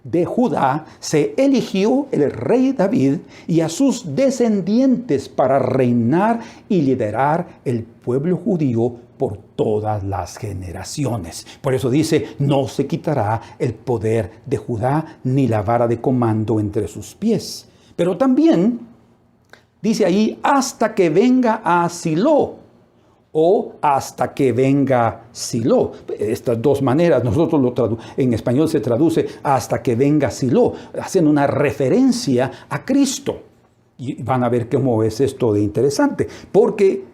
De Judá se eligió el rey David y a sus descendientes para reinar y liderar el pueblo judío por todas las generaciones. Por eso dice: no se quitará el poder de Judá ni la vara de comando entre sus pies. Pero también dice ahí: hasta que venga a Silo, o hasta que venga Silo. Estas dos maneras, en español se traduce hasta que venga Silo, haciendo una referencia a Cristo. Y van a ver cómo es esto de interesante, porque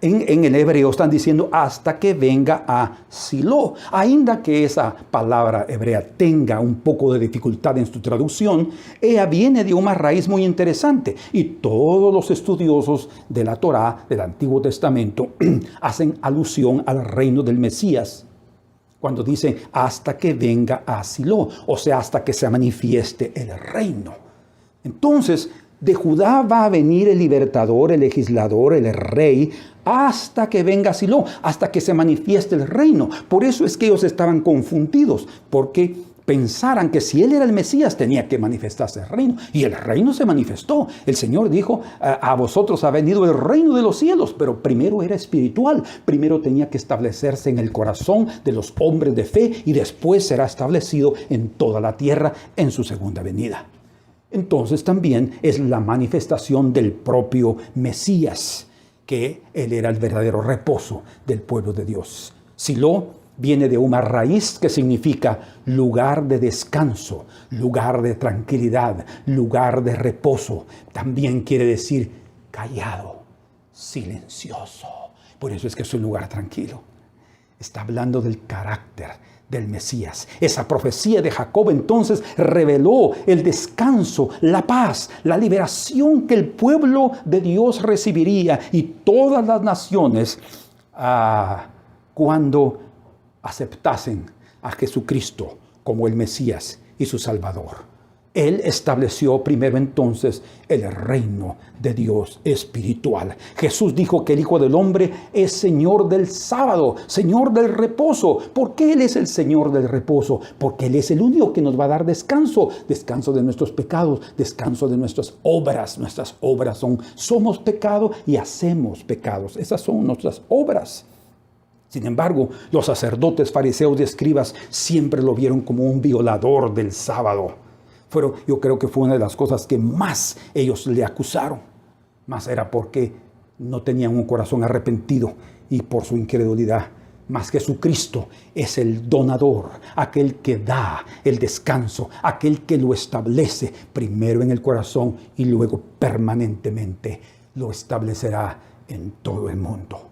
en el hebreo están diciendo hasta que venga a Silo. Ainda que esa palabra hebrea tenga un poco de dificultad en su traducción, ella viene de una raíz muy interesante. Y todos los estudiosos de la Torá, del Antiguo Testamento, hacen alusión al reino del Mesías, cuando dicen hasta que venga a Silo, o sea, hasta que se manifieste el reino. Entonces, de Judá va a venir el libertador, el legislador, el rey, hasta que venga Silo, hasta que se manifieste el reino. Por eso es que ellos estaban confundidos, porque pensaran que si Él era el Mesías tenía que manifestarse el reino. Y el reino se manifestó. El Señor dijo, a vosotros ha venido el reino de los cielos, pero primero era espiritual. Primero tenía que establecerse en el corazón de los hombres de fe y después será establecido en toda la tierra en su segunda venida. Entonces también es la manifestación del propio Mesías, que Él era el verdadero reposo del pueblo de Dios. Silo viene de una raíz que significa lugar de descanso, lugar de tranquilidad, lugar de reposo. También quiere decir callado, silencioso. Por eso es que es un lugar tranquilo. Está hablando del carácter del Mesías. Esa profecía de Jacob entonces reveló el descanso, la paz, la liberación que el pueblo de Dios recibiría y todas las naciones cuando aceptasen a Jesucristo como el Mesías y su Salvador. Él estableció primero entonces el reino de Dios espiritual. Jesús dijo que el Hijo del Hombre es Señor del sábado, Señor del reposo. ¿Por qué Él es el Señor del reposo? Porque Él es el único que nos va a dar descanso. Descanso de nuestros pecados, descanso de nuestras obras. Nuestras obras somos pecado y hacemos pecados. Esas son nuestras obras. Sin embargo, los sacerdotes, fariseos y escribas siempre lo vieron como un violador del sábado. Yo creo que fue una de las cosas que más ellos le acusaron. Más era porque no tenían un corazón arrepentido y por su incredulidad. Mas Jesucristo es el donador, aquel que da el descanso, aquel que lo establece primero en el corazón y luego permanentemente lo establecerá en todo el mundo.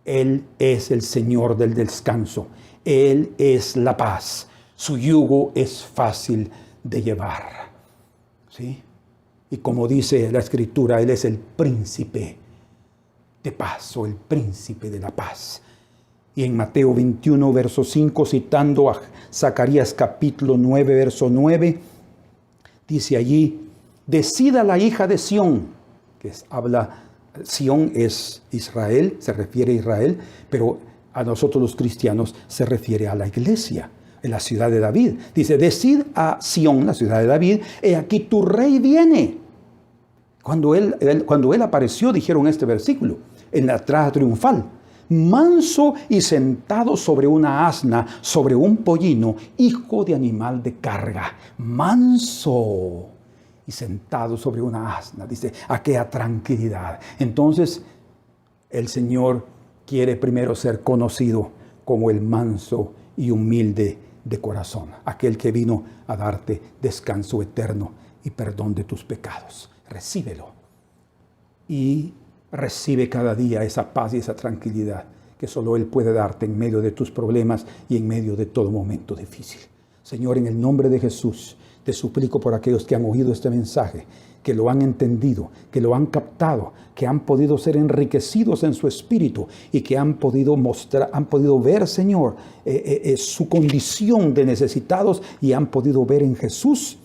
Él es el Señor del descanso. Él es la paz. Su yugo es fácil de llevar. ¿Sí? Y como dice la Escritura, Él es el príncipe de paz o el príncipe de la paz. Y en Mateo 21, verso 5, citando a Zacarías capítulo 9, verso 9, dice allí, decida la hija de Sión, Sión es Israel, se refiere a Israel, pero a nosotros los cristianos se refiere a la iglesia, en la ciudad de David. Dice, decid a Sión, la ciudad de David, he aquí tu rey viene. Cuando él apareció, dijeron este versículo, en la entrada triunfal, manso y sentado sobre una asna, sobre un pollino, hijo de animal de carga. Manso y sentado sobre una asna, dice, aquella tranquilidad. Entonces, el Señor quiere primero ser conocido como el manso y humilde de corazón, aquel que vino a darte descanso eterno y perdón de tus pecados. Recíbelo y recibe cada día esa paz y esa tranquilidad que solo Él puede darte en medio de tus problemas y en medio de todo momento difícil. Señor, en el nombre de Jesús, te suplico por aquellos que han oído este mensaje, que lo han entendido, que lo han captado, que han podido ser enriquecidos en su espíritu y que han podido ver, Señor, su condición de necesitados y han podido ver en Jesús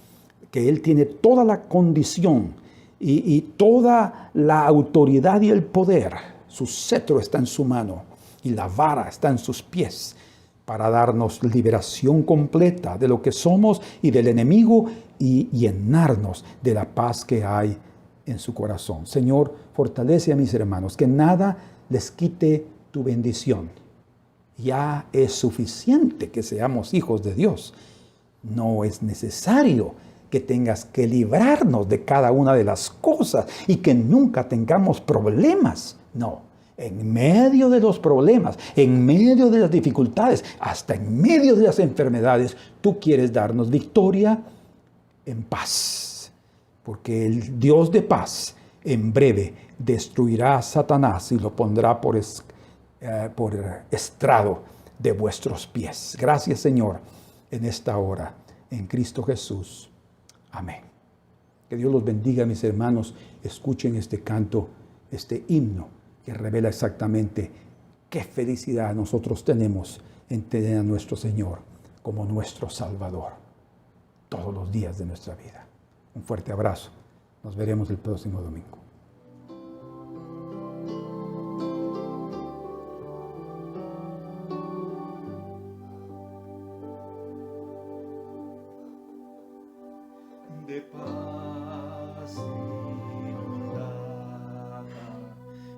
que Él tiene toda la condición y toda la autoridad y el poder. Su cetro está en su mano y la vara está en sus pies, para darnos liberación completa de lo que somos y del enemigo y llenarnos de la paz que hay en su corazón. Señor, fortalece a mis hermanos, que nada les quite tu bendición. Ya es suficiente que seamos hijos de Dios. No es necesario que tengas que librarnos de cada una de las cosas y que nunca tengamos problemas. No. En medio de los problemas, en medio de las dificultades, hasta en medio de las enfermedades, tú quieres darnos victoria en paz. Porque el Dios de paz en breve destruirá a Satanás y lo pondrá por estrado de vuestros pies. Gracias, Señor, en esta hora, en Cristo Jesús. Amén. Que Dios los bendiga, mis hermanos. Escuchen este canto, este himno, que revela exactamente qué felicidad nosotros tenemos en tener a nuestro Señor como nuestro Salvador todos los días de nuestra vida. Un fuerte abrazo. Nos veremos el próximo domingo.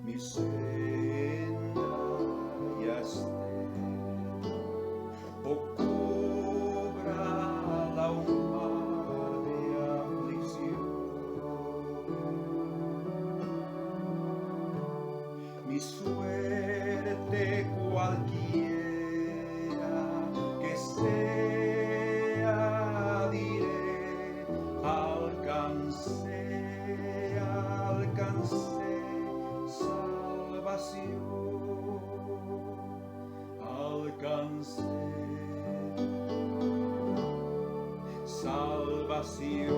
mi senda ya esté, o cubra la un mar de aflicción. Mi suerte cualquiera que sea, diré, alcancé salvación, alcancé salvación,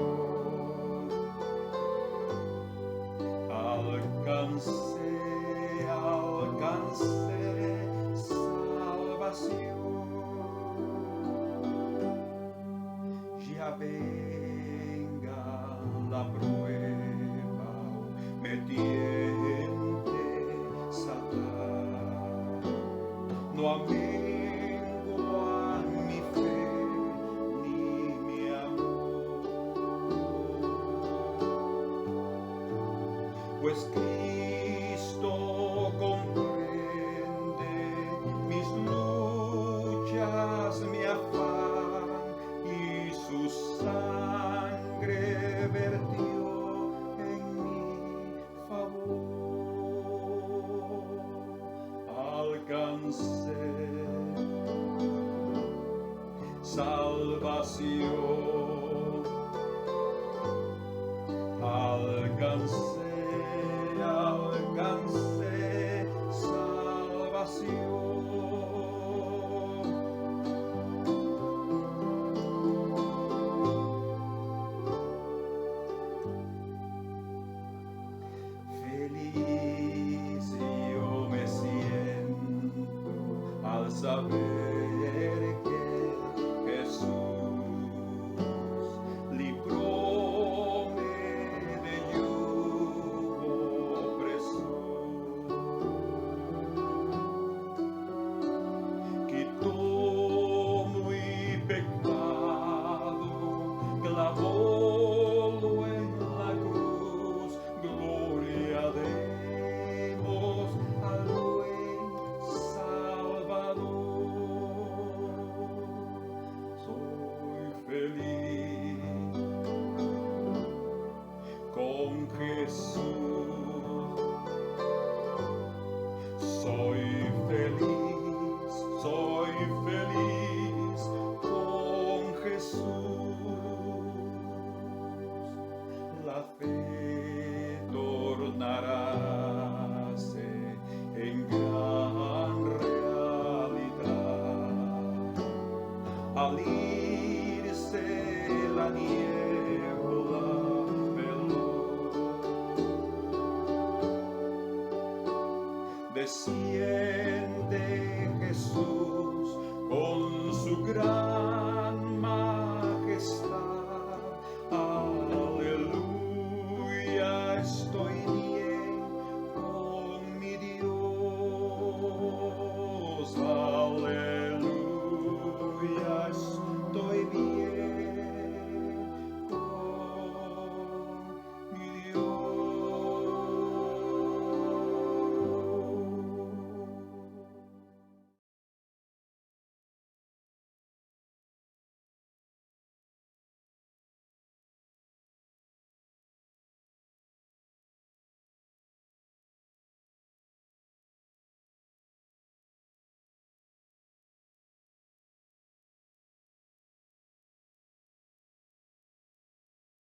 alcancé salvación. Ya venga la prueba, me tiente Satán, no amengua mi fe ni mi amor, pues Cristo comprende mis luchas, mi afán, y su sangre vertió en mi favor. Alcancé salvación, alcancé salvación. Feliz yo me siento al saber que Jesús libróme de yugo opresor, quitó mi pecado, clavólo en la cruz. Gloria demos al buen Salvador. Soy feliz con Jesús. Soy feliz con Jesús. La fe tornaráse en gran realidad al irse la niebla veloz. Desciende Jesús con su gran